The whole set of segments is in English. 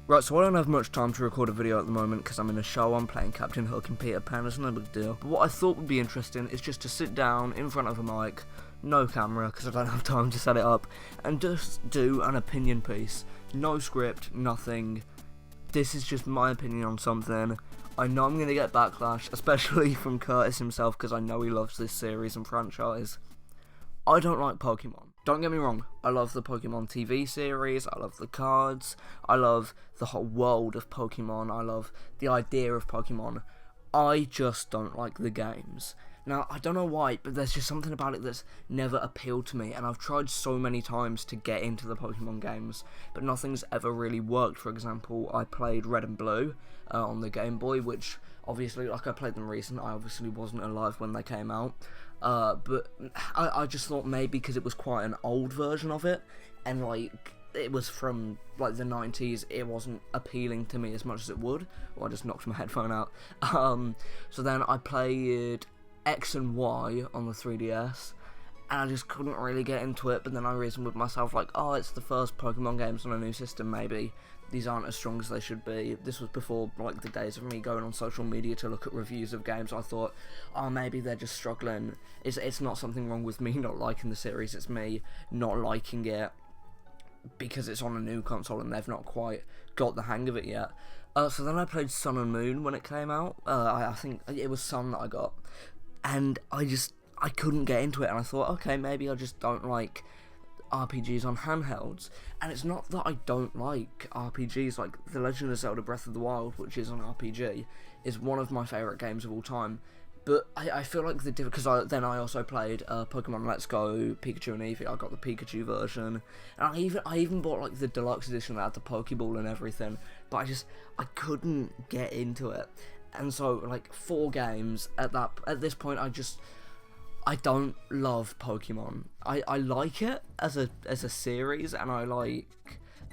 Right, so I don't have much time to record a video at the moment because I'm in a show. I'm playing Captain Hook and Peter Pan. It's no big deal. But what I thought would be interesting is just to sit down in front of a mic, no camera because I don't have time to set it up, and just do an opinion piece. No script, nothing. This is just my opinion on something. I know I'm going to get backlash, especially from Curtis himself because I know he loves this series and franchise. I don't like Pokemon. Don't get me wrong, I love the Pokemon TV series, I love the cards, I love the whole world of Pokemon, I love the idea of Pokemon. I just don't like the games. Now, I don't know why, but there's just something about it that's never appealed to me, and I've tried so many times to get into the Pokemon games, but nothing's ever really worked. For example, I played Red and Blue on the Game Boy, which obviously, like, I played them recent, I obviously wasn't alive when they came out, but I just thought maybe because it was quite an old version of it, and, like, it was from, like, the 90s, it wasn't appealing to me as much as it would. Well, I just knocked my headphone out. So then I played X and Y on the 3DS, and I just couldn't really get into it, but then I reasoned with myself, like, oh, it's the first Pokemon games on a new system, maybe these aren't as strong as they should be. This was before, like, the days of me going on social media to look at reviews of games. I thought, oh, maybe they're just struggling. It's not something wrong with me not liking the series, it's me not liking it because it's on a new console and they've not quite got the hang of it yet. So then I played Sun and Moon when it came out. I think it was Sun that I got, and I couldn't get into it, and I thought, okay, maybe I just don't like RPGs on handhelds. And it's not that I don't like RPGs, like The Legend of Zelda Breath of the Wild, which is an RPG, is one of my favourite games of all time. But I feel like the difference, because I also played Pokemon Let's Go, Pikachu and Eevee. I got the Pikachu version, and I even bought, like, the deluxe edition that had the Pokeball and everything, but I couldn't get into it. And so, like, 4 games at this point, I don't love Pokemon. I like it as a series, and I like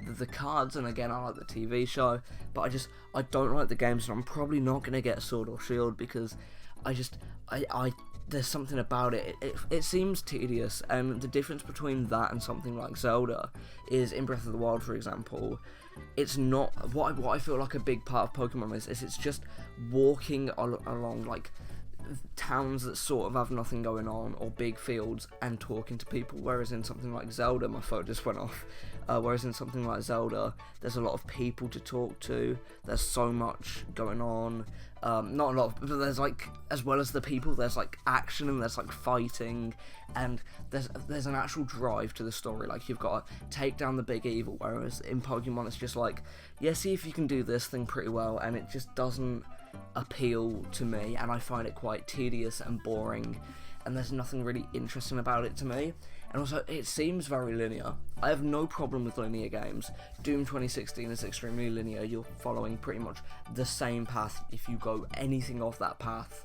the cards, and again, I like the TV show, but I don't like the games, and I'm probably not going to get Sword or Shield because there's something about it. It seems tedious, and the difference between that and something like Zelda is, in Breath of the Wild, for example, it's not what I feel like a big part of Pokemon is it's just walking along, like, towns that sort of have nothing going on, or big fields, and talking to people, whereas in something like Zelda, my phone just went off, whereas in something like Zelda, there's a lot of people to talk to, there's so much going on, not a lot, but there's, like, as well as the people, there's, like, action, and there's, like, fighting, and there's an actual drive to the story. Like, you've got to take down the big evil, whereas in Pokemon, it's just like, yeah, see if you can do this thing pretty well, and it just doesn't appeal to me, and I find it quite tedious and boring, and there's nothing really interesting about it to me. And also, it seems very linear. I have no problem with linear games. Doom 2016 is extremely linear. You're following pretty much the same path. If you go anything off that path,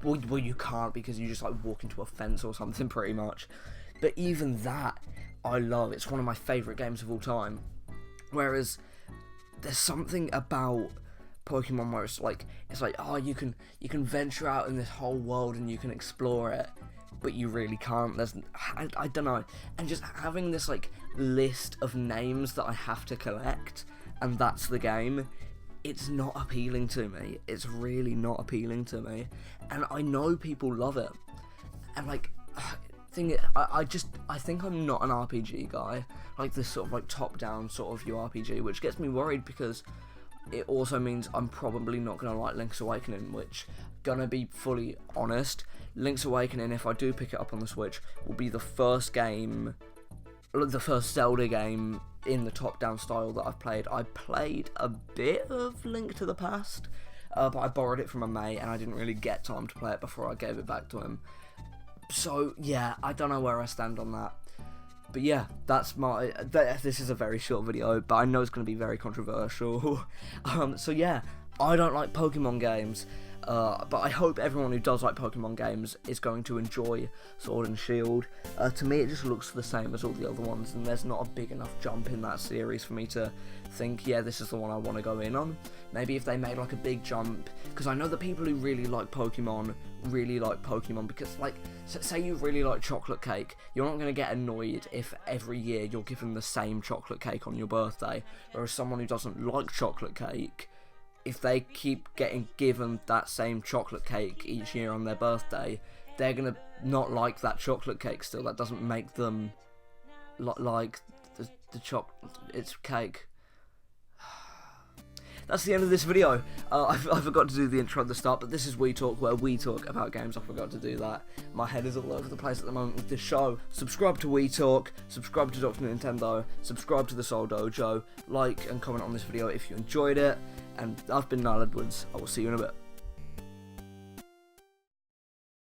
well, you can't, because you just, like, walk into a fence or something pretty much. But even that, I love. It's one of my favourite games of all time. Whereas there's something about Pokemon where it's like, oh, you can venture out in this whole world and you can explore it, but you really can't. I don't know, and just having this, like, list of names that I have to collect, and that's the game, it's not appealing to me. It's really not appealing to me, and I know people love it, and, like, I think I'm not an RPG guy, like this sort of, like, top-down sort of view RPG, which gets me worried because it also means I'm probably not going to like Link's Awakening, which, gonna be fully honest, Link's Awakening, if I do pick it up on the Switch, will be the first Zelda game in the top-down style that I've played. I played a bit of Link to the Past, but I borrowed it from a mate, and I didn't really get time to play it before I gave it back to him. So, yeah, I don't know where I stand on that. But yeah, this is a very short video, but I know it's going to be very controversial. So yeah, I don't like Pokemon games. But I hope everyone who does like Pokemon games is going to enjoy Sword and Shield. To me, it just looks the same as all the other ones, and there's not a big enough jump in that series for me to think, yeah, this is the one I want to go in on. Maybe if they made like a big jump, because I know the people who really like Pokemon because, like, say you really like chocolate cake, you're not going to get annoyed if every year you're given the same chocolate cake on your birthday, whereas someone who doesn't like chocolate cake, if they keep getting given that same chocolate cake each year on their birthday, they're going to not like that chocolate cake still. That doesn't make them like it's cake. That's the end of this video. I forgot to do the intro at the start, but this is We Talk, where we talk about games. I forgot to do that. My head is all over the place at the moment with this show. Subscribe to We Talk, subscribe to Dr. Nintendo, subscribe to the Soul Dojo, like and comment on this video if you enjoyed it, and I've been Niall Edwards. I will see you in a bit.